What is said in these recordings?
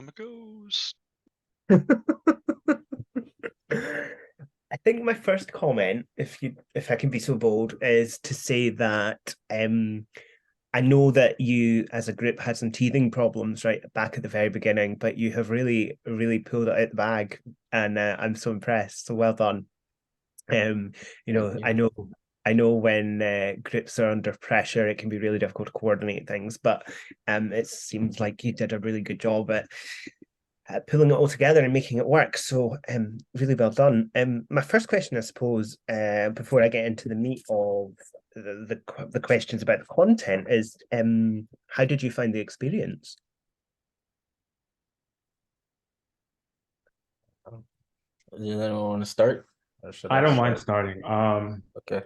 I'm a ghost. I think my first comment, if I can be so bold, is to say that I know that you as a group had some teething problems right back at the very beginning, but you have really, really pulled it out the bag, and I'm so impressed. So well done. Um, Thank you. I know when groups are under pressure, it can be really difficult to coordinate things, but it seems like you did a really good job at pulling it all together and making it work. So, really well done. My first question, I suppose, before I get into the meat of the questions about the content, is how did you find the experience? Does anyone want to start? Or should I I don't mind start? starting. Okay.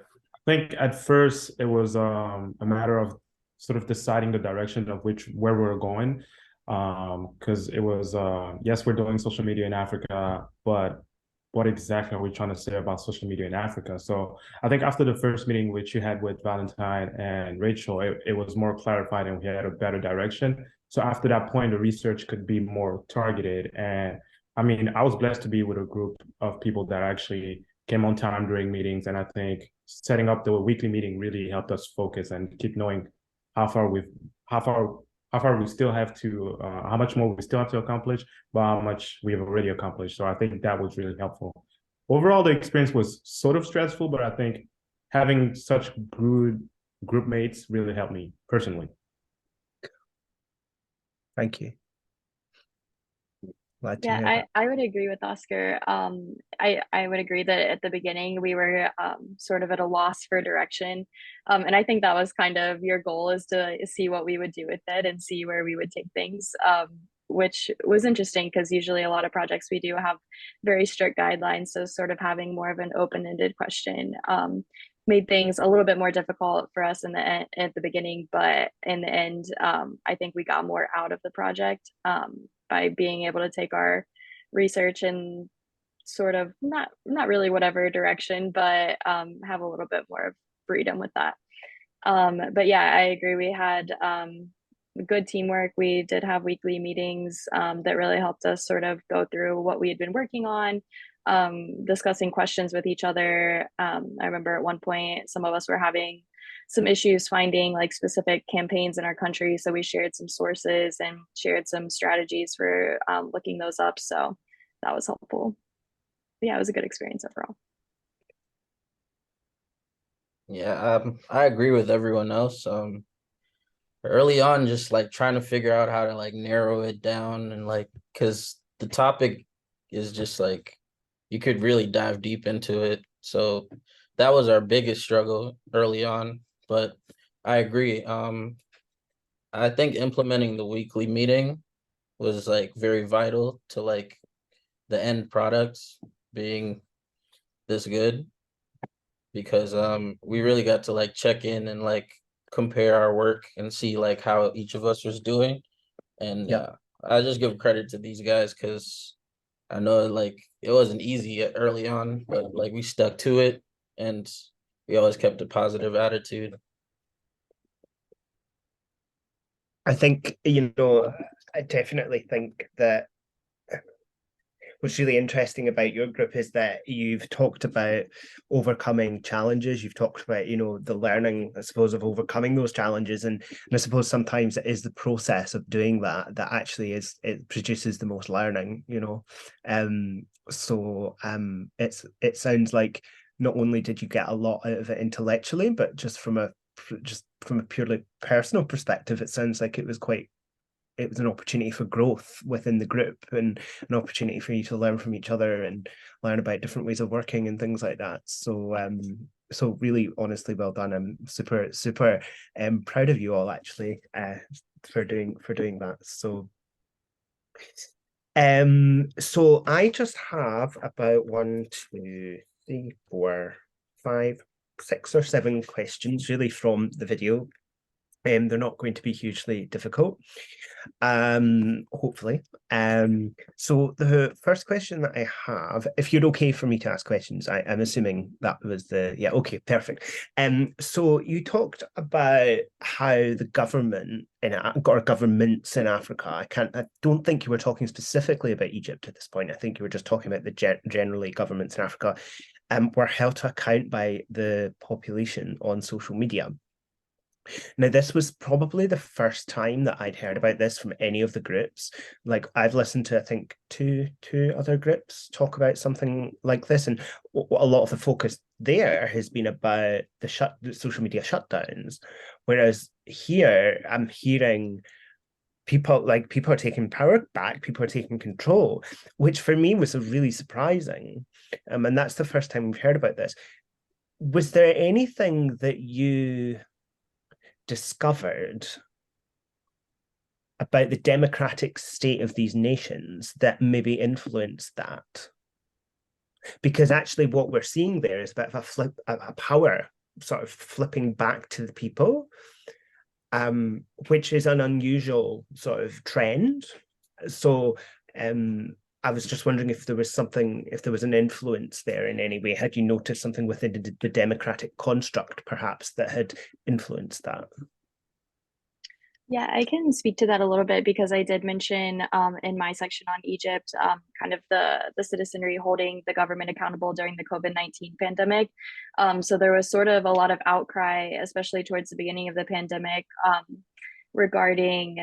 I think at first it was a matter of sort of deciding the direction of where we're going. Because it was yes, we're doing social media in Africa, but what exactly are we trying to say about social media in Africa? So I think after the first meeting which you had with Valentine and Rachel, it was more clarified and we had a better direction. So after that point, the research could be more targeted. And I mean, I was blessed to be with a group of people that actually came on time during meetings. And I think setting up the weekly meeting really helped us focus and keep knowing how far we've, how far, how far we still have to, how much more we still have to accomplish, but how much we have already accomplished. So I think that was really helpful. Overall, the experience was sort of stressful, but I think having such good group mates really helped me personally. Thank you. Glad to Yeah, hear I, that. I would agree with Oscar. I would agree that at the beginning we were sort of at a loss for direction. And I think that was kind of your goal, is to see what we would do with it and see where we would take things, which was interesting because usually a lot of projects we do have very strict guidelines. So sort of having more of an open-ended question made things a little bit more difficult for us at the beginning, but in the end, I think we got more out of the project by being able to take our research and sort of not really whatever direction, but have a little bit more of freedom with that. But yeah, I agree. We had good teamwork. We did have weekly meetings that really helped us sort of go through what we had been working on, discussing questions with each other. I remember at one point, some of us were having some issues finding like specific campaigns in our country. So we shared some sources and shared some strategies for looking those up. So that was helpful. But yeah, it was a good experience overall. Yeah, I agree with everyone else. Early on, just like trying to figure out how to like narrow it down and like, because the topic is just like you could really dive deep into it. So that was our biggest struggle early on. But I agree. I think implementing the weekly meeting was like very vital to like the end products being this good, because we really got to like check in and like compare our work and see like how each of us was doing. And I just give credit to these guys because I know like it wasn't easy early on, but like we stuck to it and we always kept a positive attitude. I think, I definitely think that what's really interesting about your group is that you've talked about overcoming challenges. You've talked about, the learning, I suppose, of overcoming those challenges. And I suppose sometimes it is the process of doing that actually it produces the most learning. It sounds like not only did you get a lot out of it intellectually, but just from a purely personal perspective, it sounds like it was an opportunity for growth within the group and an opportunity for you to learn from each other and learn about different ways of working and things like that. So really, honestly, well done. I'm super proud of you all actually for doing that. So I just have about 1, 2, 3, 4, 5, 6 or 7 questions really from the video. They're not going to be hugely difficult, hopefully. So the first question that I have, if you're okay for me to ask questions, I'm assuming that was yeah, okay, perfect. So you talked about how the government or governments in Africa, I don't think you were talking specifically about Egypt at this point. I think you were just talking about the generally governments in Africa, were held to account by the population on social media. Now, this was probably the first time that I'd heard about this from any of the groups. Like, I've listened to, I think, two other groups talk about something like this, and a lot of the focus there has been about the social media shutdowns, whereas here I'm hearing people are taking power back, people are taking control, which for me was really surprising, and that's the first time we've heard about this. Was there anything that you discovered about the democratic state of these nations that maybe influenced that? Because actually what we're seeing there is a bit of a power sort of flipping back to the people, which is an unusual sort of trend. So I was just wondering if there was an influence there in any way. Had you noticed something within the democratic construct, perhaps, that had influenced that? Yeah, I can speak to that a little bit because I did mention in my section on Egypt, kind of the citizenry holding the government accountable during the COVID-19 pandemic. So there was sort of a lot of outcry, especially towards the beginning of the pandemic, regarding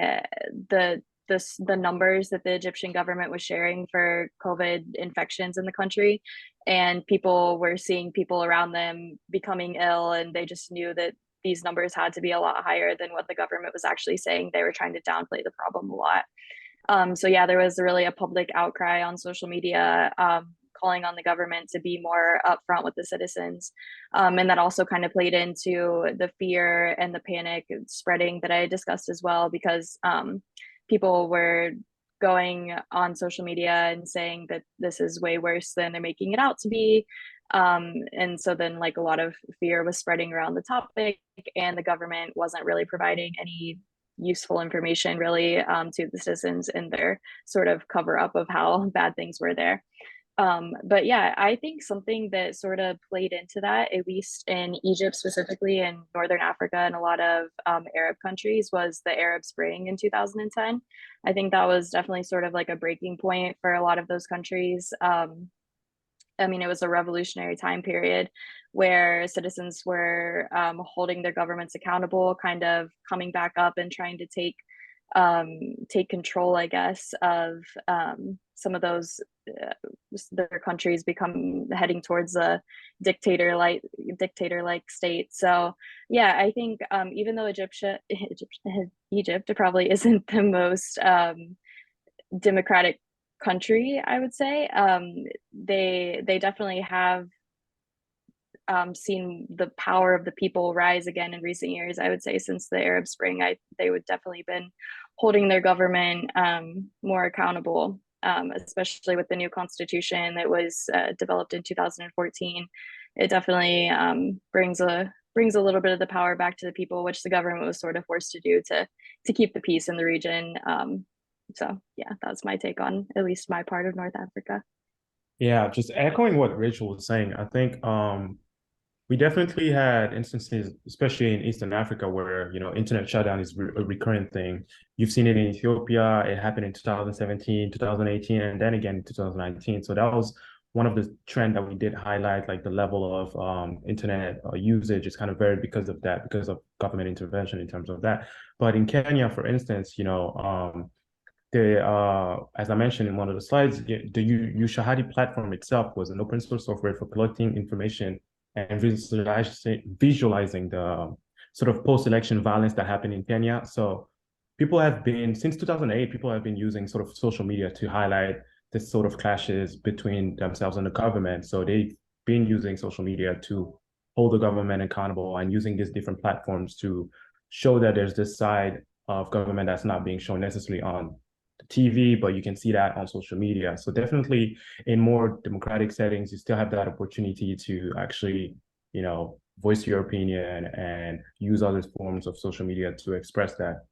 the numbers that the Egyptian government was sharing for COVID infections in the country. And people were seeing people around them becoming ill, and they just knew that these numbers had to be a lot higher than what the government was actually saying. They were trying to downplay the problem a lot. So yeah, there was really a public outcry on social media, calling on the government to be more upfront with the citizens. And that also kind of played into the fear and the panic spreading that I discussed as well, because people were going on social media and saying that this is way worse than they're making it out to be. And so then like a lot of fear was spreading around the topic, and the government wasn't really providing any useful information really to the citizens in their sort of cover up of how bad things were there. But yeah, I think something that sort of played into that, at least in Egypt specifically, and Northern Africa and a lot of Arab countries, was the Arab Spring in 2010. I think that was definitely sort of like a breaking point for a lot of those countries. I mean, it was a revolutionary time period where citizens were holding their governments accountable, kind of coming back up and trying to take control, I guess, of some of those their countries become heading towards a dictator like state. So yeah, I think even though Egypt probably isn't the most democratic country, I would say, they definitely have seen the power of the people rise again in recent years. I would say since the Arab Spring, they would definitely been holding their government more accountable, especially with the new constitution that was developed in 2014. It definitely brings a little bit of the power back to the people, which the government was sort of forced to do to keep the peace in the region. So yeah, that's my take on at least my part of North Africa. Yeah, just echoing what Rachel was saying, I think we definitely had instances, especially in Eastern Africa, where internet shutdown is a recurrent thing. You've seen it in Ethiopia. It happened in 2017, 2018, and then again in 2019. So that was one of the trends that we did highlight, like the level of internet usage is kind of varied because of that, because of government intervention in terms of that. But in Kenya, for instance, as I mentioned in one of the slides, the Ushahidi platform itself was an open source software for collecting information and visualizing the sort of post-election violence that happened in Kenya. So since 2008, people have been using sort of social media to highlight this sort of clashes between themselves and the government. So they've been using social media to hold the government accountable and using these different platforms to show that there's this side of government that's not being shown necessarily on TV, but you can see that on social media. So definitely in more democratic settings, you still have that opportunity to actually, voice your opinion and use other forms of social media to express that.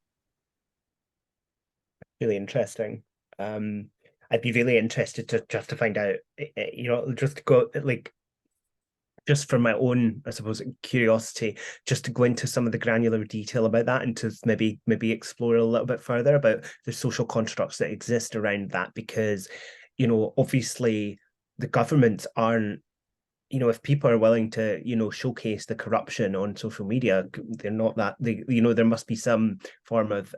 Really interesting. I'd be really interested to just to find out, just to go like just for my own, I suppose, curiosity, just to go into some of the granular detail about that and to maybe explore a little bit further about the social constructs that exist around that, because, obviously the governments aren't, if people are willing to, showcase the corruption on social media, they're not that there must be some form of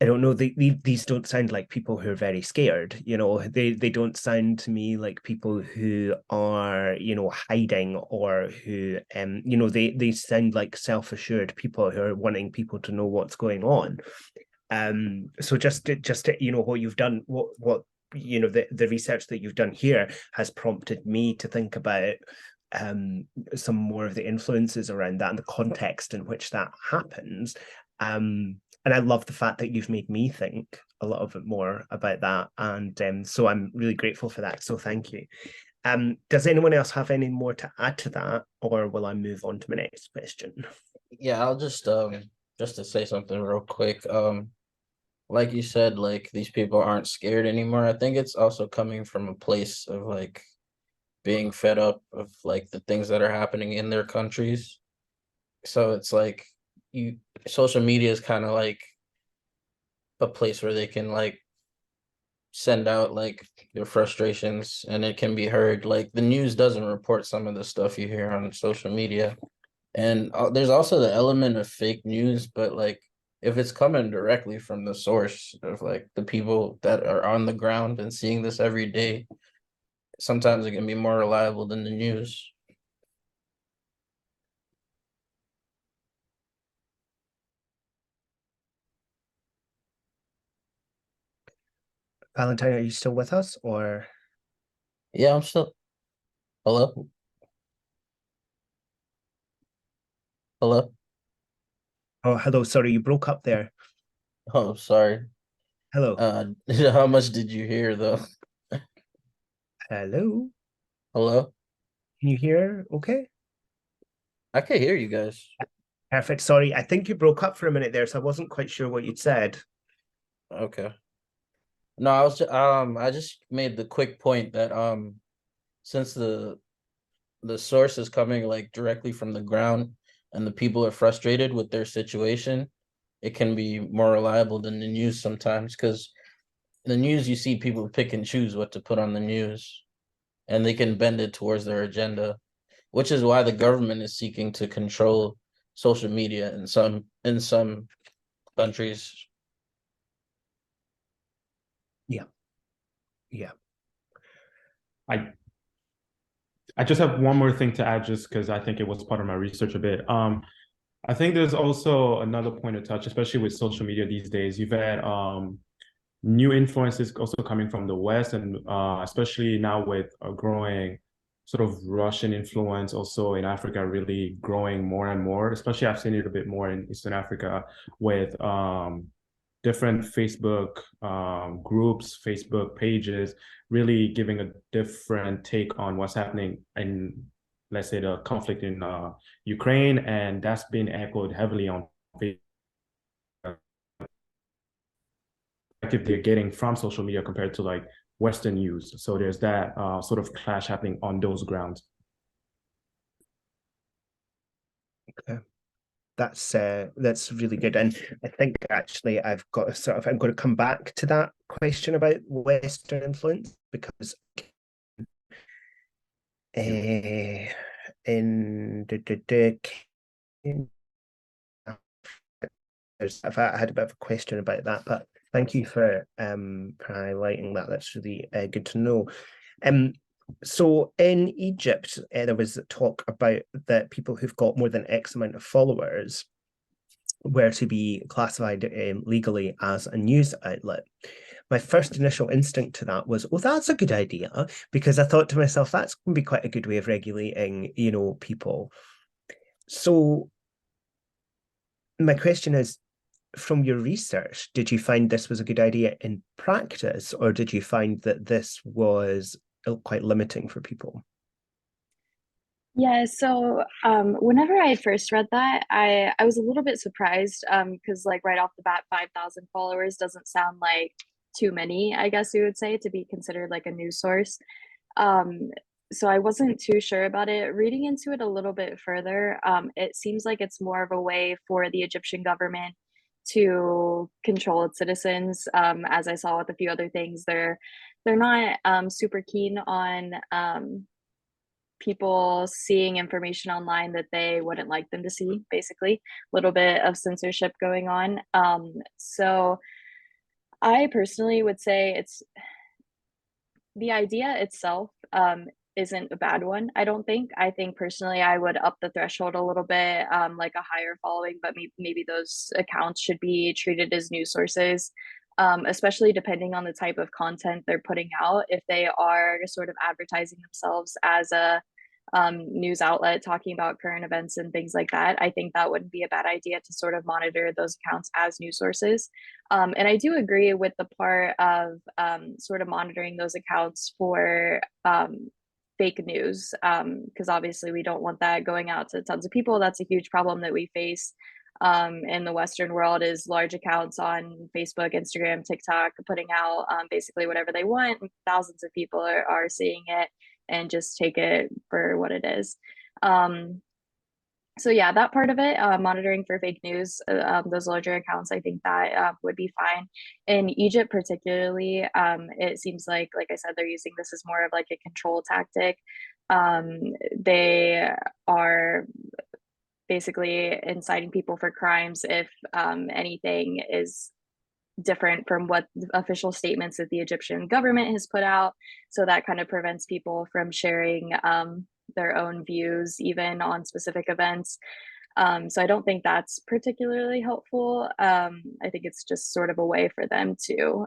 I don't know. These don't sound like people who are very scared. They don't sound to me like people who are hiding, or who they sound like self-assured people who are wanting people to know what's going on. So just what you've done, what the research that you've done here has prompted me to think about some more of the influences around that and the context in which that happens. And I love the fact that you've made me think a little bit more about that. And so I'm really grateful for that. So thank you. Does anyone else have any more to add to that, or will I move on to my next question? Yeah, I'll just to say something real quick. Like you said, like these people aren't scared anymore. I think it's also coming from a place of like being fed up of like the things that are happening in their countries. So it's like social media is kind of like a place where they can like send out like their frustrations and it can be heard. Like the news doesn't report some of the stuff you hear on social media. And there's also the element of fake news, but like if it's coming directly from the source of like the people that are on the ground and seeing this every day, sometimes it can be more reliable than the news. Valentine, are you still with us, or? Yeah, I'm still. Hello? Hello? Oh, hello. Sorry, you broke up there. Oh, sorry. Hello. How much did you hear though? Hello. Hello? Can you hear? Okay. I can hear you guys. Perfect. Sorry, I think you broke up for a minute there, so I wasn't quite sure what you'd said. Okay. No, I just made the quick point that since the source is coming like directly from the ground and the people are frustrated with their situation, it can be more reliable than the news sometimes, because the news, you see people pick and choose what to put on the news and they can bend it towards their agenda, which is why the government is seeking to control social media in some countries. Yeah. Yeah. I just have one more thing to add, just because I think it was part of my research a bit. I think there's also another point to touch, especially with social media these days. You've had new influences also coming from the West, and especially now with a growing sort of Russian influence also in Africa, really growing more and more. Especially I've seen it a bit more in Eastern Africa with different Facebook groups, Facebook pages, really giving a different take on what's happening in, let's say, the conflict in Ukraine, and that's been echoed heavily on Facebook. They're getting from social media compared to like Western news. So there's that sort of clash happening on those grounds. Okay. That's really good. And I think actually I'm going to come back to that question about Western influence, because in I've had a bit of a question about that, but thank you for highlighting that. That's really good to know. So in Egypt, there was talk about that people who've got more than X amount of followers were to be classified legally as a news outlet. My first initial instinct to that was, well, that's a good idea, because I thought to myself, that's going to be quite a good way of regulating, people. So my question is, from your research, did you find this was a good idea in practice, or did you find that this was quite limiting for people? Yeah, so whenever I first read that, I was a little bit surprised because like right off the bat, 5,000 followers doesn't sound like too many, I guess you would say, to be considered like a news source. Um, so I wasn't too sure about it. Reading into it a little bit further, it seems like it's more of a way for the Egyptian government to control its citizens. As I saw with a few other things, they're not super keen on people seeing information online that they wouldn't like them to see, basically. A little bit of censorship going on. So I personally would say it's the idea itself isn't a bad one, I don't think. I think personally I would up the threshold a little bit, like a higher following, but maybe those accounts should be treated as news sources, especially depending on the type of content they're putting out. If they are sort of advertising themselves as a news outlet talking about current events and things like that, I think that wouldn't be a bad idea to sort of monitor those accounts as news sources. And I do agree with the part of sort of monitoring those accounts for fake news, because obviously we don't want that going out to tons of people. That's a huge problem that we face in the Western world is large accounts on Facebook, Instagram, TikTok, putting out basically whatever they want. Thousands of people are seeing it and just take it for what it is. So yeah, that part of it, monitoring for fake news, those larger accounts, I think that would be fine. In Egypt, particularly, it seems like I said, they're using this as more of like a control tactic. They are basically inciting people for crimes if anything is different from what official statements that the Egyptian government has put out. So that kind of prevents people from sharing their own views, even on specific events. So I don't think that's particularly helpful. I think it's just sort of a way for them to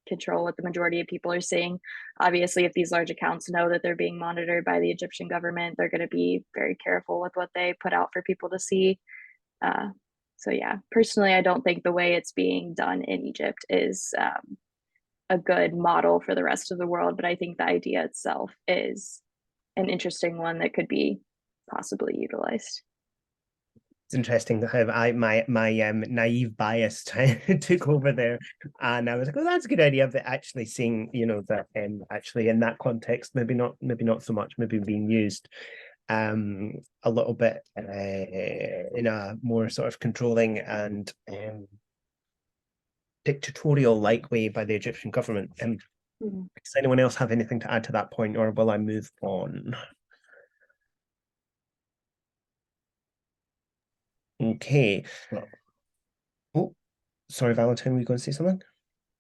control what the majority of people are seeing. Obviously, if these large accounts know that they're being monitored by the Egyptian government, they're going to be very careful with what they put out for people to see. Uh, so yeah, personally, I don't think the way it's being done in Egypt is a good model for the rest of the world, but I think the idea itself is an interesting one that could be possibly utilized. It's interesting how my naive bias took over there, and I was like, "Oh, that's a good idea." But actually seeing, that actually in that context, maybe not so much, maybe being used a little bit in a more sort of controlling and dictatorial like way by the Egyptian government. Does anyone else have anything to add to that point, or will I move on? Okay. Oh, sorry, Valentine, were you going to say something?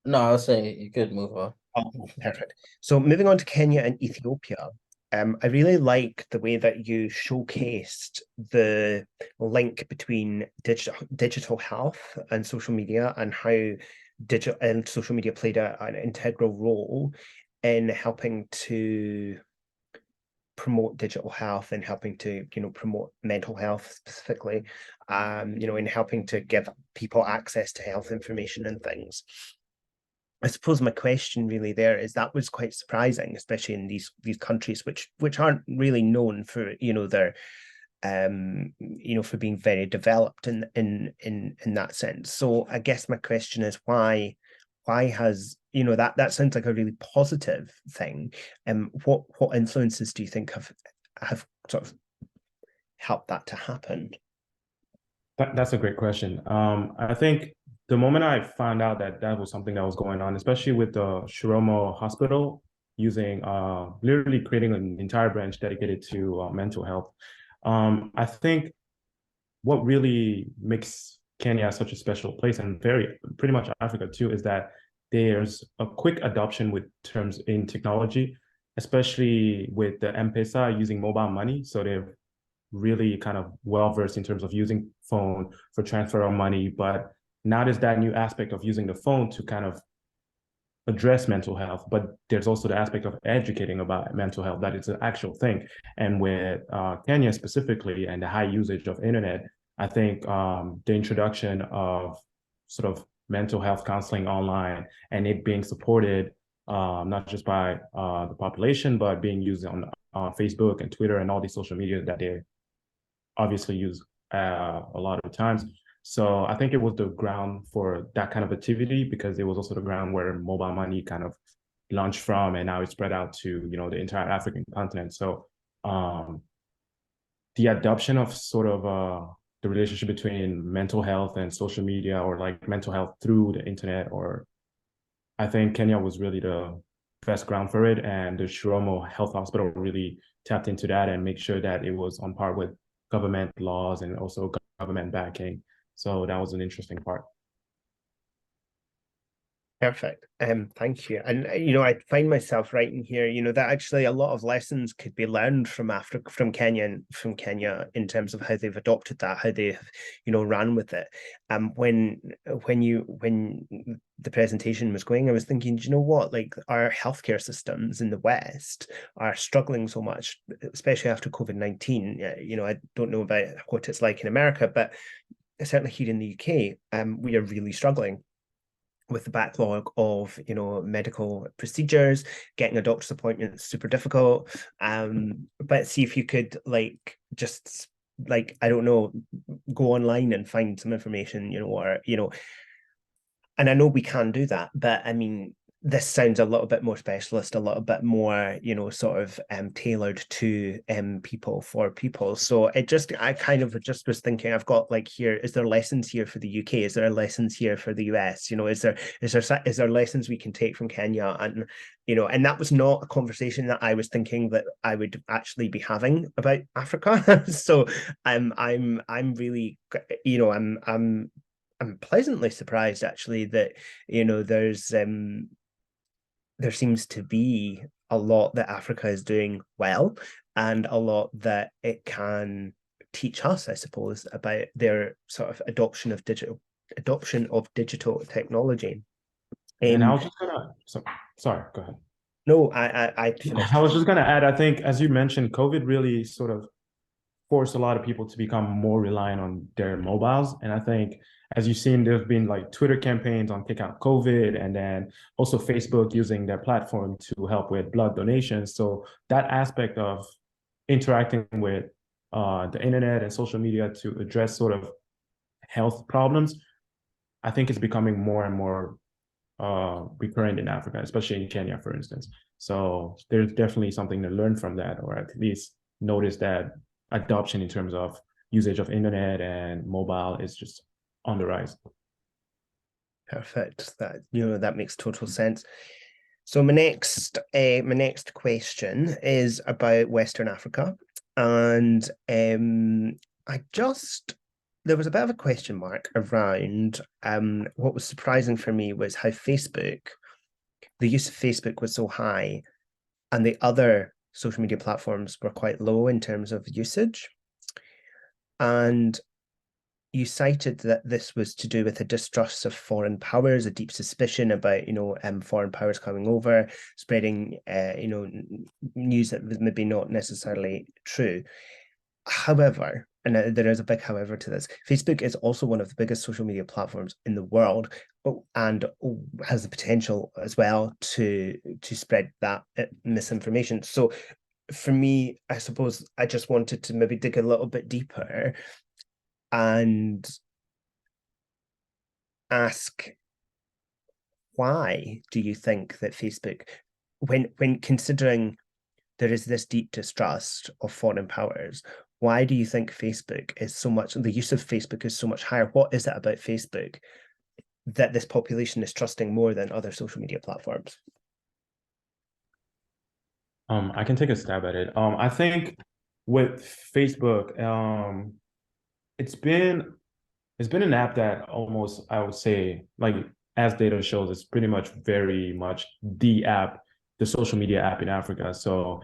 No, I'll say you could move on. Oh, perfect. So moving on to Kenya and Ethiopia, I really like the way that you showcased the link between digital health and social media, and how digital and social media played an integral role in helping to promote digital health and helping to promote mental health specifically, in helping to give people access to health information and things. I suppose my question really there is that was quite surprising, especially in these countries which aren't really known for their for being very developed in that sense. So I guess my question is why has that sounds like a really positive thing. What influences do you think have sort of helped that to happen? That's a great question. I think the moment I found out that was something that was going on, especially with the Shiromo Hospital using literally creating an entire branch dedicated to mental health, I think what really makes Kenya such a special place, and pretty much Africa too, is that there's a quick adoption with terms in technology, especially with the M-Pesa using mobile money. So they're really kind of well versed in terms of using phone for transfer of money. But now there's that new aspect of using the phone to kind of address mental health, but there's also the aspect of educating about mental health, that it's an actual thing. And with Kenya specifically and the high usage of internet, I think the introduction of sort of mental health counseling online and it being supported not just by the population, but being used on Facebook and Twitter and all these social media that they obviously use a lot of times. So I think it was the ground for that kind of activity, because it was also the ground where mobile money kind of launched from, and now it's spread out to, you know, the entire African continent. So the adoption of sort of the relationship between mental health and social media, or like mental health through the internet, or I think Kenya was really the best ground for it, and the Shiromo Health Hospital really tapped into that and make sure that it was on par with government laws and also government backing. So that was an interesting part. Perfect. Thank you. And you know, I find myself writing here, you know, that actually a lot of lessons could be learned from Africa, from Kenya in terms of how they've adopted that, how they've, you know, ran with it. When the presentation was going, I was thinking, do you know what? Like, our healthcare systems in the West are struggling so much, especially after COVID-19. You know, I don't know about what it's like in America, but certainly here in the UK, we are really struggling with the backlog of, you know, medical procedures. Getting a doctor's appointment is super difficult. But see if you could, like, just, like, I don't know, go online and find some information, you know, or, you know, and I know we can do that, but I mean, this sounds a little bit more specialist, a little bit more, you know, sort of tailored to people, for people. So I kind of just was thinking, I've got, like, here, is there lessons here for the UK? Is there lessons here for the US? You know, is there lessons we can take from Kenya? And, you know, and that was not a conversation that I was thinking that I would actually be having about Africa. So I'm really, you know, I'm pleasantly surprised, actually, that, you know, there seems to be a lot that Africa is doing well, and a lot that it can teach us, I suppose, about their sort of adoption of digital technology. And I was just gonna, sorry, go ahead. No, I finished. I was just gonna add, I think, as you mentioned, COVID really sort of forced a lot of people to become more reliant on their mobiles. And I think, as you've seen, there's been like Twitter campaigns on Kick Out COVID, and then also Facebook using their platform to help with blood donations. So that aspect of interacting with the internet and social media to address sort of health problems, I think is becoming more and more recurrent in Africa, especially in Kenya, for instance. So there's definitely something to learn from that, or at least notice that adoption in terms of usage of internet and mobile is just on the rise. Perfect. That, you know, that makes total sense. So my next question is about Western Africa, and there was a bit of a question mark around what was surprising for me was how the use of Facebook was so high, and the other social media platforms were quite low in terms of usage. And you cited that this was to do with a distrust of foreign powers, a deep suspicion about, you know, foreign powers coming over, spreading, you know, news that was maybe not necessarily true. However, and there is a big however to this, Facebook is also one of the biggest social media platforms in the world, and has the potential as well to spread that misinformation. So for me, I suppose I just wanted to maybe dig a little bit deeper and ask, why do you think that Facebook, when considering there is this deep distrust of foreign powers, why do you think the use of Facebook is so much higher? What is it about Facebook that this population is trusting more than other social media platforms? I can take a stab at it. I think with Facebook, it's been an app that almost, I would say, like, as data shows, it's pretty much very much the social media app in Africa. So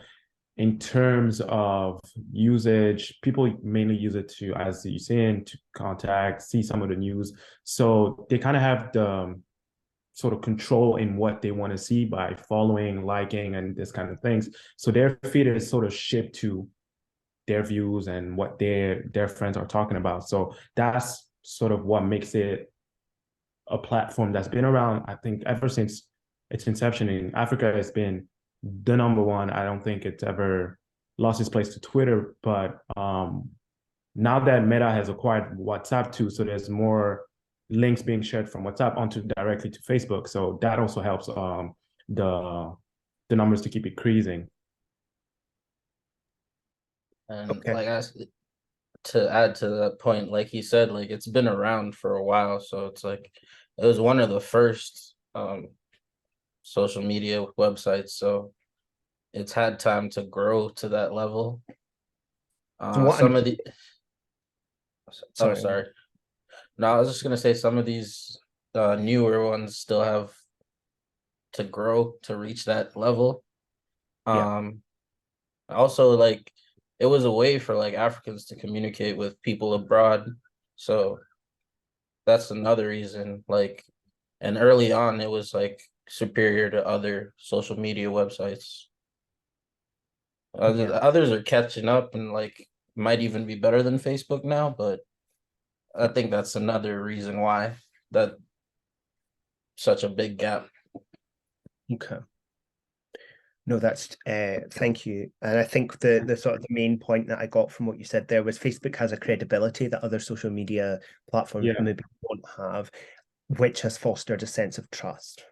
in terms of usage, people mainly use it to, as you're saying, to contact, see some of the news. So they kind of have the sort of control in what they want to see by following, liking, and this kind of things. So their feed is sort of shaped to their views and what their friends are talking about. So that's sort of what makes it a platform that's been around, I think, ever since its inception in Africa, it's been the number one. I don't think it's ever lost its place to Twitter, but now that Meta has acquired WhatsApp too, so there's more links being shared from WhatsApp onto directly to Facebook. So that also helps the numbers to keep increasing. And Okay. like to add to that point, like he said, like it's been around for a while, so it's like it was one of the first social media websites, so it's had time to grow to that level. So what Some I'm of the sorry. No, I was just gonna say some of these newer ones still have to grow to reach that level. Yeah. Also, like it was a way for like Africans to communicate with people abroad, so that's another reason. Like, and early on, it was like superior to other social media websites. Others are catching up and like might even be better than Facebook now, but I think that's another reason why that such a big gap. Okay. No, that's thank you. And I think the sort of the main point that I got from what you said there was Facebook has a credibility that other social media platforms maybe don't have, which has fostered a sense of trust.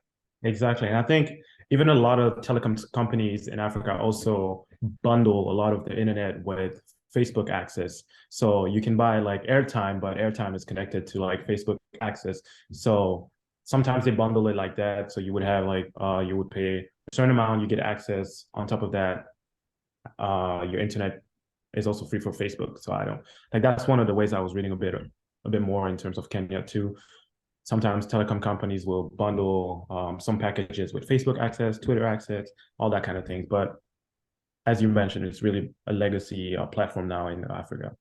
Exactly. And I think even a lot of telecom companies in Africa also bundle a lot of the internet with Facebook access. So you can buy like airtime, but airtime is connected to like Facebook access. So sometimes they bundle it like that. So you would have like you would pay a certain amount, you get access. On top of that, your internet is also free for Facebook. So I don't like that's one of the ways I was reading a bit more in terms of Kenya too. Sometimes telecom companies will bundle some packages with Facebook access, Twitter access, all that kind of things. But as you mentioned, it's really a legacy platform now in Africa.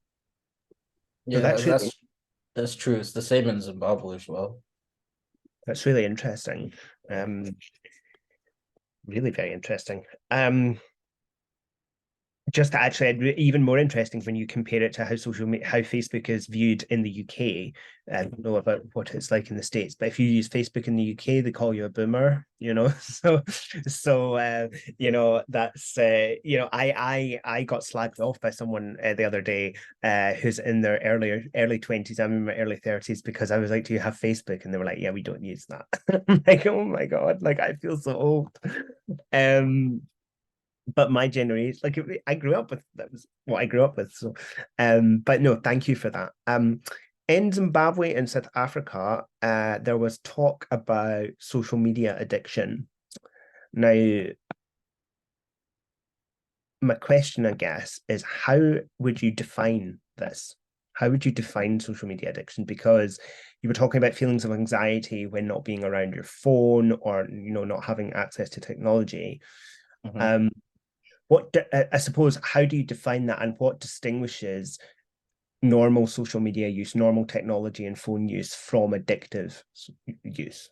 Yeah, So that's true. It's the same in Zimbabwe as well. that's really interesting. Really very interesting. Just actually even more interesting when you compare it to how how Facebook is viewed in the UK. I don't know about what it's like in the States, but if you use Facebook in the UK, they call you a boomer, you know. So you know, that's you know, I got slagged off by someone the other day who's in their early 20s. I'm in my early 30s because I was like, do you have Facebook? And they were like, yeah, we don't use that. I'm like, oh my God, like I feel so old. But my generation, like I grew up with, that was what I grew up with. So but no, thank you for that. In Zimbabwe and South Africa, there was talk about social media addiction. Now, my question, I guess, is how would you define this? How would you define social media addiction? Because you were talking about feelings of anxiety when not being around your phone or, you know, not having access to technology. I suppose, how do you define that, and what distinguishes normal social media use, normal technology and phone use from addictive use?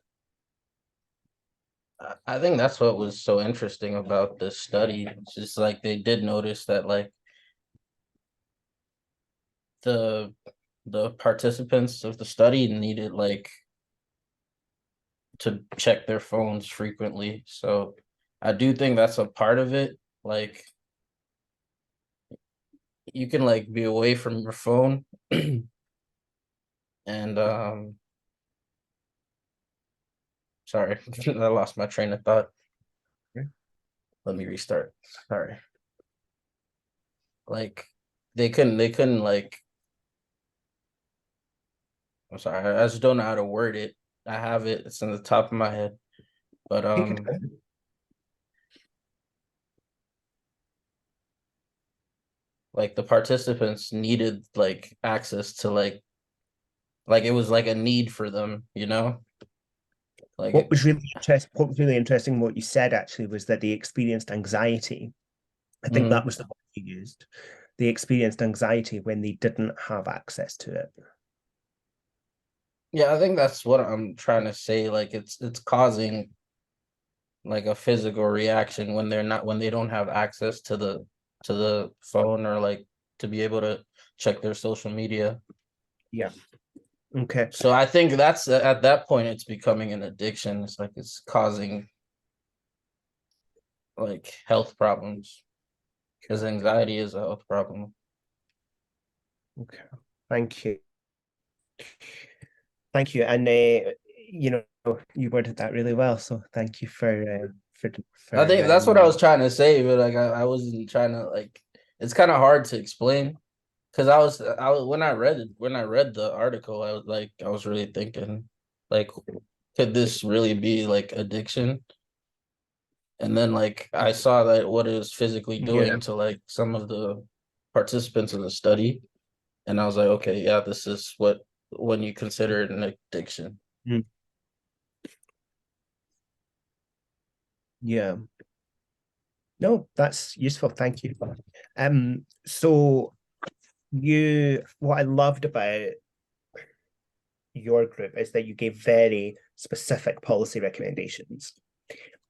I think that's what was so interesting about this study. It's just like they did notice that like the participants of the study needed like to check their phones frequently. So I do think that's a part of it. Like you can like be away from your phone and sorry, I lost my train of thought. Okay. Let me restart. Sorry. Like they couldn't like I'm sorry, I just don't know how to word it. I have it, it's in the top of my head. But like the participants needed like access to like it was like a need for them, you know? Like What was really interesting, what you said actually, was that they experienced anxiety. I think that was the word you used. They experienced anxiety when they didn't have access to it. yeah, I think that's what I'm trying to say. Like it's causing like a physical reaction when they don't have access to the phone or like to be able to check their social media. Yeah. Okay. So I think that's at that point it's becoming an addiction. It's like it's causing like health problems, because anxiety is a health problem. Okay, thank you. Thank you, and you know, you worded that really well, so thank you for I think that's what I was trying to say, but like I wasn't trying to like. It's kind of hard to explain because I was when I read the article, I was really thinking like, could this really be like addiction? And then like I saw that what it was physically yeah. doing to like some of the participants in the study, and I was like, okay, yeah, this is what when you consider it an addiction. Mm. Yeah. No, that's useful. Thank you. So what I loved about your group is that you gave very specific policy recommendations.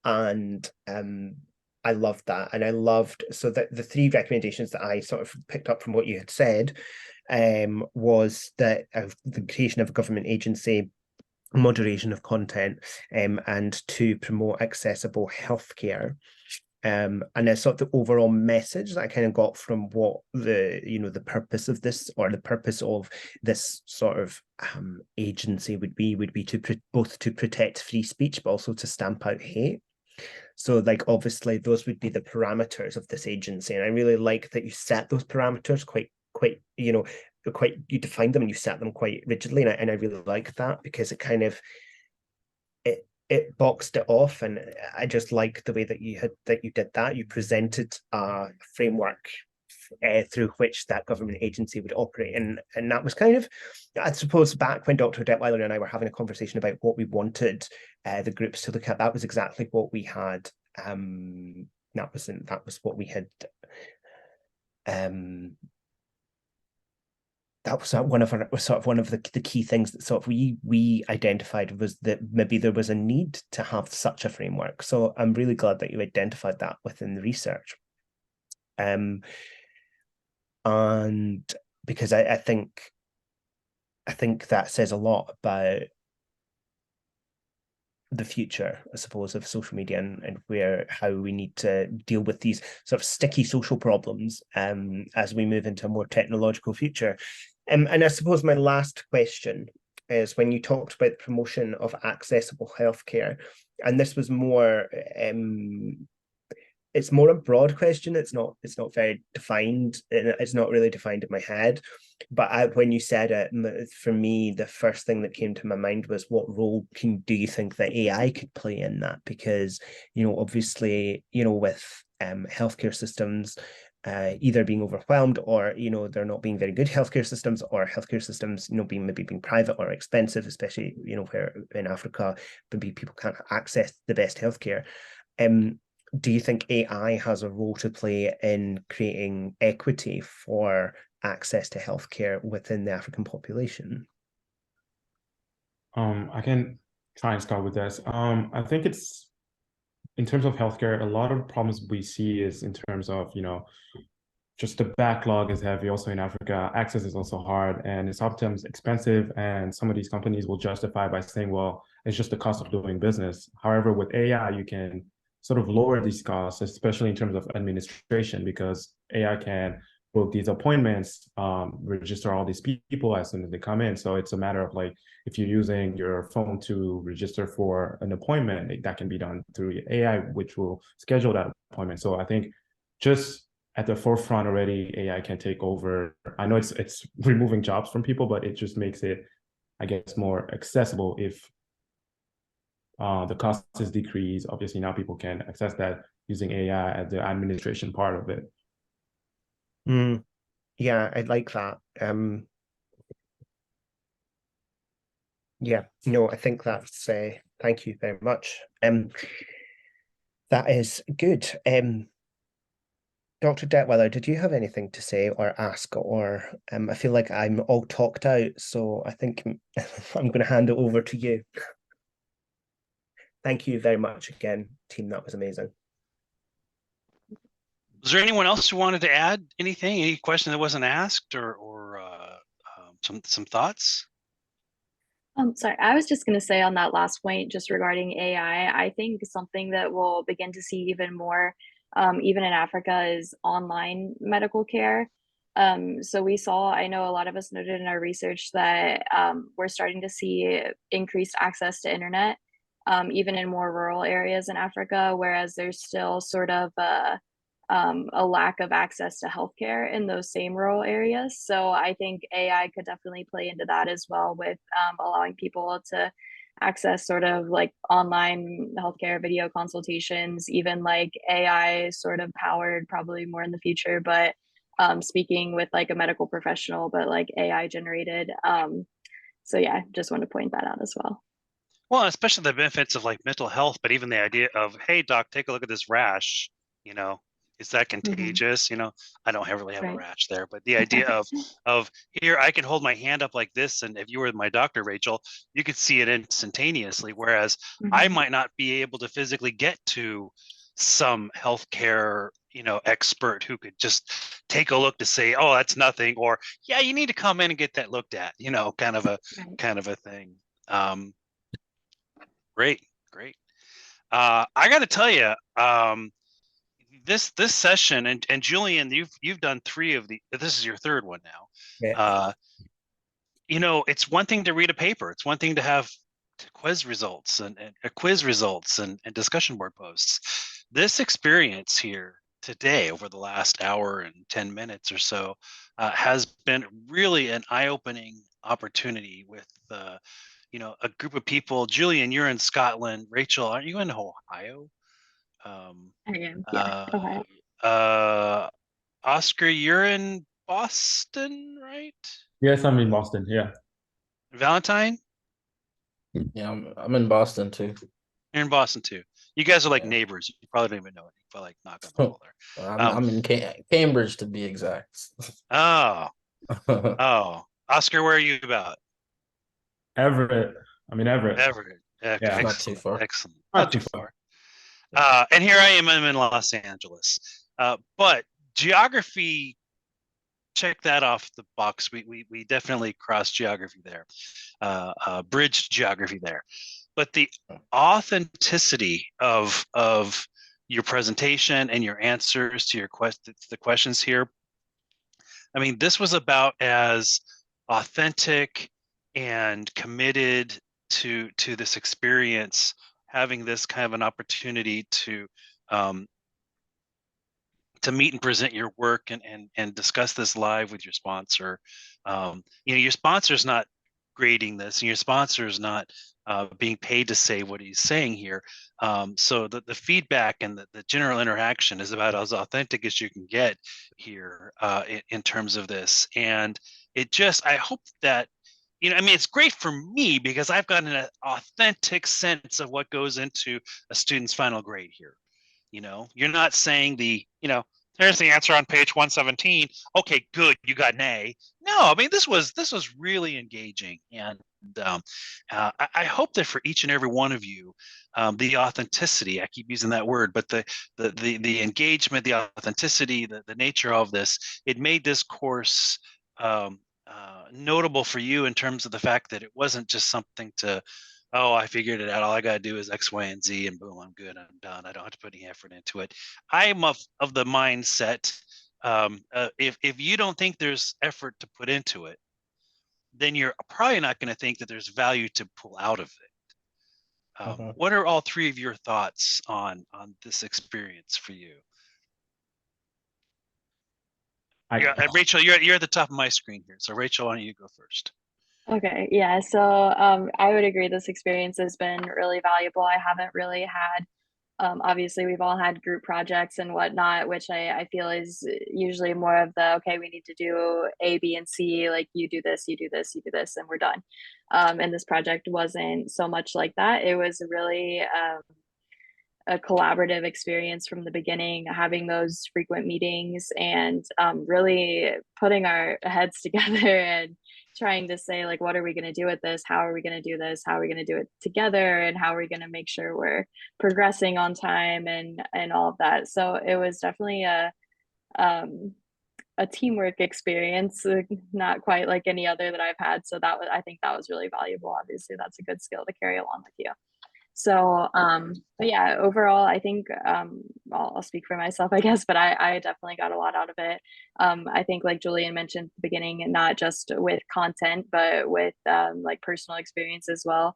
And I loved that. And I loved so that the three recommendations that I sort of picked up from what you had said was that the creation of a government agency, moderation of content, and to promote accessible healthcare. And I sort of the overall message that I kind of got from what the purpose of this or the purpose of this sort of agency would be to both to protect free speech, but also to stamp out hate. So, like, obviously, those would be the parameters of this agency, and I really like that you set those parameters quite you defined them and you set them quite rigidly, and I really like that because it kind of it boxed it off, and I just like the way that you did that. You presented a framework through which that government agency would operate, and that was kind of, I suppose, back when Dr. Detwiler and I were having a conversation about what we wanted the groups to look at. That was exactly what we had. That was what we had. That was one of the key things that sort of we identified was that maybe there was a need to have such a framework. So I'm really glad that you identified that within the research. And because I think that says a lot about the future, I suppose, of social media and how we need to deal with these sort of sticky social problems as we move into a more technological future. And I suppose my last question is when you talked about the promotion of accessible healthcare, and this was more it's more a broad question. It's not very defined. It's not really defined in my head. But when you said it, for me, the first thing that came to my mind was what role do you think that AI could play in that? Because, obviously, with healthcare systems either being overwhelmed or, they're not being very good healthcare systems, or healthcare systems, being private or expensive, especially, where in Africa, maybe people can't access the best healthcare. Do you think AI has a role to play in creating equity for access to healthcare within the African population? I can try and start with this. I think it's in terms of healthcare, a lot of problems we see is in terms of, just the backlog is heavy. Also in Africa, access is also hard and it's sometimes expensive. And some of these companies will justify by saying, well, it's just the cost of doing business. However, with AI, you can sort of lower these costs, especially in terms of administration, because AI can book these appointments, register all these people as soon as they come in. So it's a matter of like, if you're using your phone to register for an appointment, that can be done through AI, which will schedule that appointment. So I think just at the forefront already, AI can take over. I know it's removing jobs from people, but it just makes it, I guess, more accessible if the cost is decreased. Obviously, now people can access that using AI as the administration part of it. Yeah, I like that. Yeah, no, I think that's thank you very much. That is good. Dr. Detwiler, did you have anything to say or ask? Or I feel like I'm all talked out, so I think I'm going to hand it over to you. Thank you very much again, team. That was amazing. Was there anyone else who wanted to add anything? Any question that wasn't asked, or some thoughts? Sorry, I was just going to say on that last point, just regarding AI, I think something that we'll begin to see even more, even in Africa, is online medical care. So we saw, I know a lot of us noted in our research that we're starting to see increased access to internet, even in more rural areas in Africa, whereas there's still sort of a lack of access to healthcare in those same rural areas. So I think AI could definitely play into that as well, with allowing people to access sort of like online healthcare video consultations, even like AI sort of powered probably more in the future, but speaking with like a medical professional, but like AI generated. So yeah, just want to point that out as well. Well, especially the benefits of like mental health, but even the idea of, hey, doc, take a look at this rash, you know, is that contagious? You know, I don't really have a Right. rash there, but the idea of here, I can hold my hand up like this, and if you were my doctor, Rachel, you could see it instantaneously. Whereas I might not be able to physically get to some healthcare, expert who could just take a look to say, oh, that's nothing, or yeah, you need to come in and get that looked at, kind of a thing. Great, great. I got to tell you, this session, and Julian, you've done 3 of the. This is your 3rd one now. Yeah. It's one thing to read a paper. It's one thing to have quiz results and discussion board posts. This experience here today, over the last hour and 10 minutes or so, has been really an eye-opening opportunity with a group of people. Julian, you're in Scotland. Rachel, aren't you in Ohio? I am, yeah, Ohio. Oscar, you're in Boston, right? Yes, I'm in Boston. Yeah. Valentine, Yeah, I'm in Boston too. you're in Boston too. You guys are like Yeah. neighbors. You probably don't even know it. You probably like knock on the wall there. I'm in Cambridge to be exact. Oh, Oscar, where are you about? Everett. I'm in Everett. Everett. Yeah. Excellent. Not too far. Excellent. Not too far. And here I am. I'm in Los Angeles. But geography, check that off the box. We definitely cross geography there, bridged geography there. But the authenticity of your presentation and your answers to the questions here, I mean, this was about as authentic and committed to this experience, having this kind of an opportunity to meet and present your work and discuss this live with your sponsor. Your sponsor's not grading this, and your sponsor's not being paid to say what he's saying here. So the feedback and the general interaction is about as authentic as you can get here in terms of this. And I hope that, it's great for me because I've got an authentic sense of what goes into a student's final grade here. You're not saying here's the answer on page 117. Okay, good, you got an A. No, I mean, this was really engaging. And I hope that for each and every one of you, the authenticity, I keep using that word, but the engagement, the authenticity, the nature of this, it made this course notable for you in terms of the fact that it wasn't just something to, oh, I figured it out. All I got to do is X, Y, and Z, and boom, I'm good. I'm done. I don't have to put any effort into it. I'm of the mindset, if you don't think there's effort to put into it, then you're probably not going to think that there's value to pull out of it. What are all 3 of your thoughts on this experience for you? Rachel, you're at the top of my screen here. So Rachel, why don't you go first? Okay, yeah, so I would agree this experience has been really valuable. I haven't really had, obviously we've all had group projects and whatnot, which I feel is usually more of the, okay, we need to do A, B, and C, like you do this, you do this, you do this, and we're done. And this project wasn't so much like that. It was really a collaborative experience from the beginning, having those frequent meetings and really putting our heads together and trying to say, like, what are we going to do with this? How are we going to do this? How are we going to do it together? And how are we going to make sure we're progressing on time and all of that? So it was definitely a teamwork experience, not quite like any other that I've had. So I think that was really valuable. Obviously, that's a good skill to carry along with you. So, but yeah, overall, I think I'll speak for myself, I guess, but I definitely got a lot out of it. I think, like Julian mentioned at the beginning, and not just with content, but with like personal experience as well.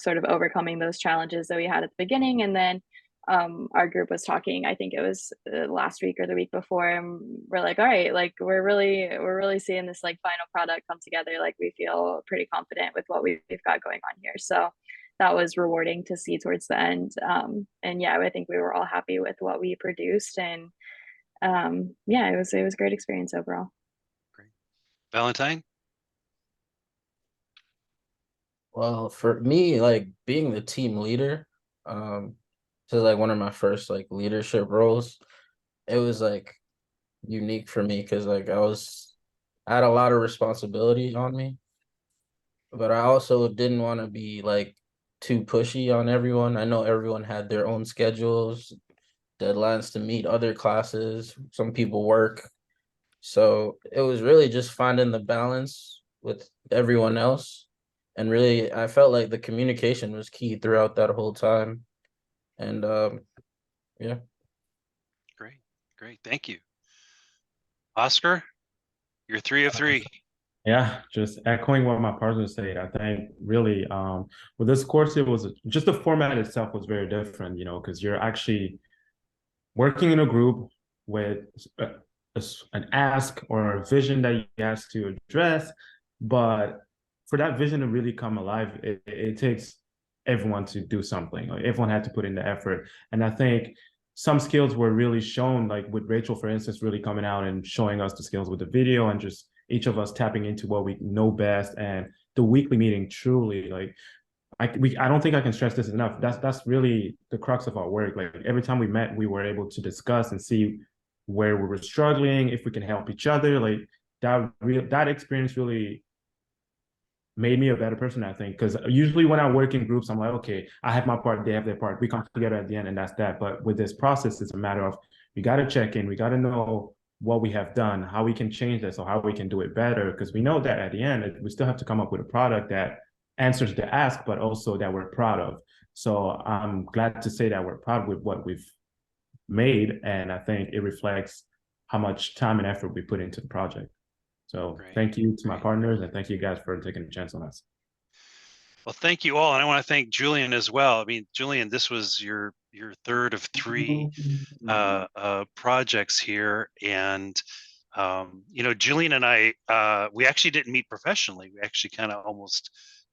Sort of overcoming those challenges that we had at the beginning, and then our group was talking. I think it was last week or the week before, and we're like, all right, like we're really seeing this like final product come together. Like we feel pretty confident with what we've got going on here. So that was rewarding to see towards the end. And yeah, I think we were all happy with what we produced, and yeah, it was a great experience overall. Great. Valentine? Well, for me, like being the team leader, this is like one of my first like leadership roles. It was like unique for me because like I had a lot of responsibility on me, but I also didn't want to be like too pushy on everyone. I know everyone had their own schedules, deadlines to meet, other classes, some people work. So it was really just finding the balance with everyone else. And really, I felt like the communication was key throughout that whole time. And yeah. Great. Great. Thank you. Oscar, you're 3 of 3. Yeah, just echoing what my partner said. I think really with this course, it was just the format itself was very different, you know, because you're actually working in a group with an ask or a vision that you ask to address. But for that vision to really come alive, it takes everyone to do something. Like everyone had to put in the effort. And I think some skills were really shown, like with Rachel, for instance, really coming out and showing us the skills with the video and just each of us tapping into what we know best. And the weekly meeting truly, like, I don't think I can stress this enough. That's really the crux of our work. Like every time we met, we were able to discuss and see where we were struggling, if we can help each other. Like that experience really made me a better person, I think. Because usually when I work in groups, I'm like, okay, I have my part, they have their part. We come together at the end, and that's that. But with this process, it's a matter of we got to check in, we got to know what we have done, how we can change this, or how we can do it better. Because we know that at the end, we still have to come up with a product that answers the ask, but also that we're proud of. So I'm glad to say that we're proud with what we've made, and I think it reflects how much time and effort we put into the project. So Great. Thank you to my partners, and thank you guys for taking a chance on us. Well, thank you all. And I want to thank Julian as well. I mean, Julian, this was your third of 3 projects here. And, you know, Julian and I, we actually didn't meet professionally. We actually kind of almost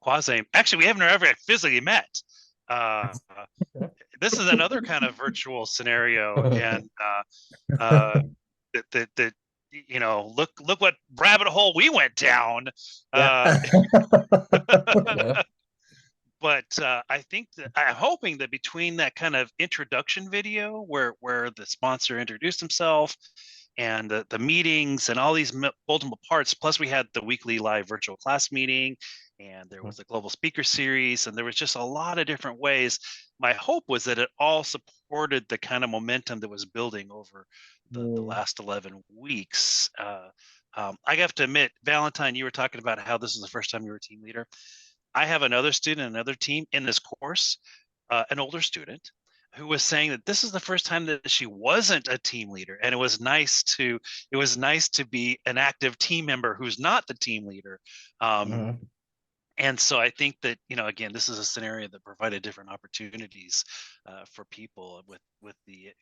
actually, we haven't ever physically met. This is another kind of virtual scenario. And that you know, look what rabbit hole we went down. Yeah. But I think that I'm hoping that between that kind of introduction video where the sponsor introduced himself and the meetings and all these multiple parts, plus we had the weekly live virtual class meeting, and there was a global speaker series, and there was just a lot of different ways. My hope was that it all supported the kind of momentum that was building over the last 11 weeks. I have to admit, Valentine, you were talking about how this is the first time you were a team leader. I have another student, another team in this course, an older student, who was saying that this is the first time that she wasn't a team leader, and it was nice to be an active team member who's not the team leader. And so I think that, you know, again, this is a scenario that provided different opportunities for people with the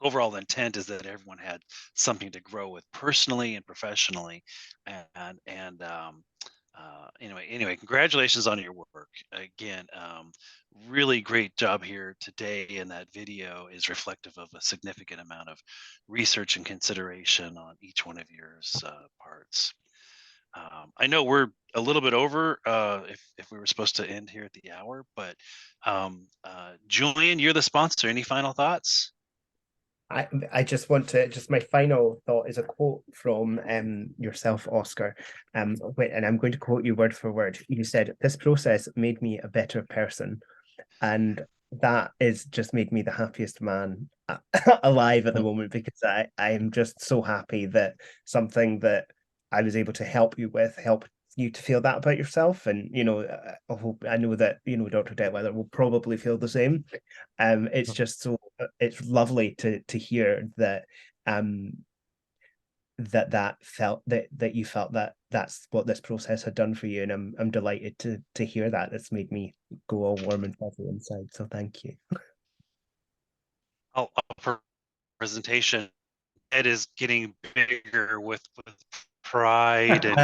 overall intent is that everyone had something to grow with personally and professionally. And anyway, congratulations on your work again. Really great job here today, and that video is reflective of a significant amount of research and consideration on each one of your parts. I know we're a little bit over if we were supposed to end here at the hour, but Julian, you're the sponsor. Any final thoughts? I just want to, just my final thought is a quote from yourself, Oscar, and I'm going to quote you word for word. You said, "This process made me a better person," and that is just made me the happiest man alive at the moment, because I am just so happy that something that I was able to help you with helped you to feel that about yourself. And I know that Dr. Detwiler will probably feel the same. It's just it's lovely to hear that that you felt that that's what this process had done for you, and I'm delighted to hear that. It's made me go all warm and fuzzy inside. So thank you. Presentation. It is getting bigger with pride and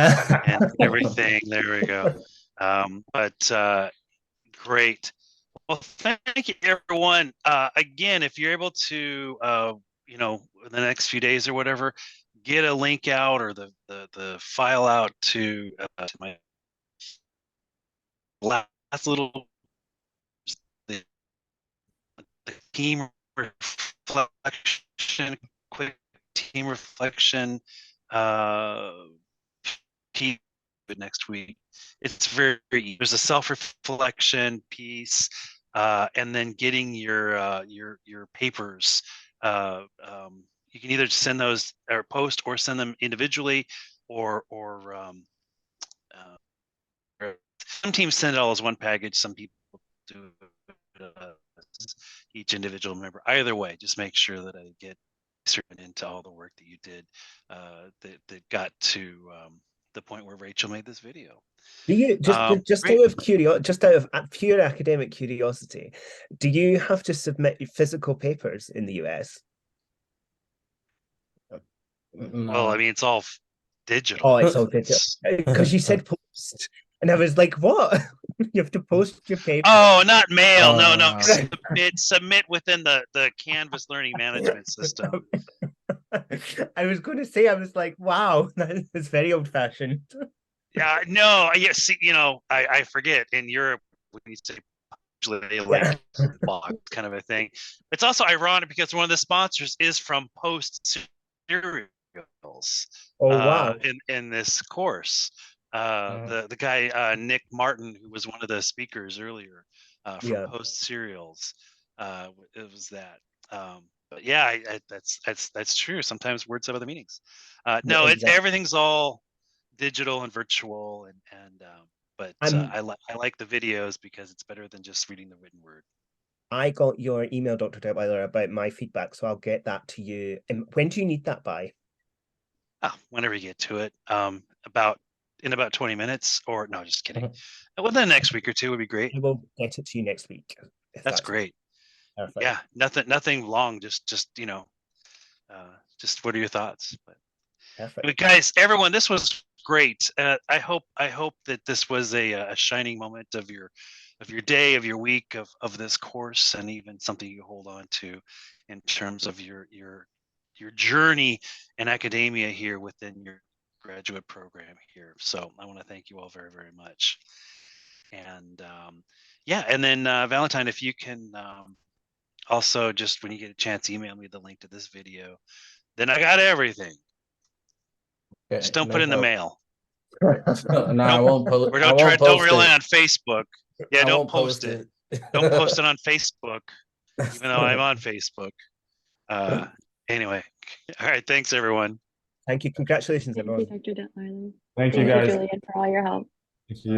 everything. There we go. But great. Well, thank you, everyone. Again, if you're able to, in the next few days or whatever, get a link out or the file out to my last little the team reflection, quick team reflection piece next week. It's very there's a self-reflection piece, and then getting your papers. You can either send those or post or send them individually, or some teams send it all as one package. Some people do each individual member. Either way, just make sure that I get certain into all the work that you did that got to the point where Rachel made this video. Do you just out of pure academic curiosity, do you have to submit physical papers in the US? No. Well, I mean, it's all digital. Oh, it's all digital. Because you said post, and I was like, what? You have to post your paper? Oh, not mail. Oh, no. no. Submit within the Canvas learning management system. I was going to say, I was like, wow, that's very old fashioned. Yeah, no, yes, I forget. In Europe, when you say usually like box kind of a thing. It's also ironic because one of the sponsors is from Post Cereals. Oh, wow. In this course, the guy Nick Martin, who was one of the speakers earlier from Post Cereals, it was that. But yeah, that's true. Sometimes words have other meanings. No, exactly. everything's all digital and virtual, but I like the videos because it's better than just reading the written word. I got your email, Dr. Detwiler, about my feedback, so I'll get that to you. And when do you need that by? Whenever you get to it, in about 20 minutes, or no, just kidding. Within the next week or two would be great. I will get it to you next week. That's great. Perfect. Yeah, nothing long. Just what are your thoughts? But guys, everyone, this was great. I hope that this was a shining moment of your day, of your week, of this course, and even something you hold on to in terms of your journey in academia here within your graduate program here. So I want to thank you all very, very much. And and then Valentine, if you can also just when you get a chance, email me the link to this video. Then I got everything. Okay, just don't put in the mail. No, I won't post. Or don't rely on Facebook. Yeah, don't post it. Don't post it on Facebook, even though I'm on Facebook. Anyway, all right. Thanks, everyone. Thank you. Congratulations, everyone. Thank you, Dr. Detwiler. Thank you, guys. Julian, for all your help. Thank you.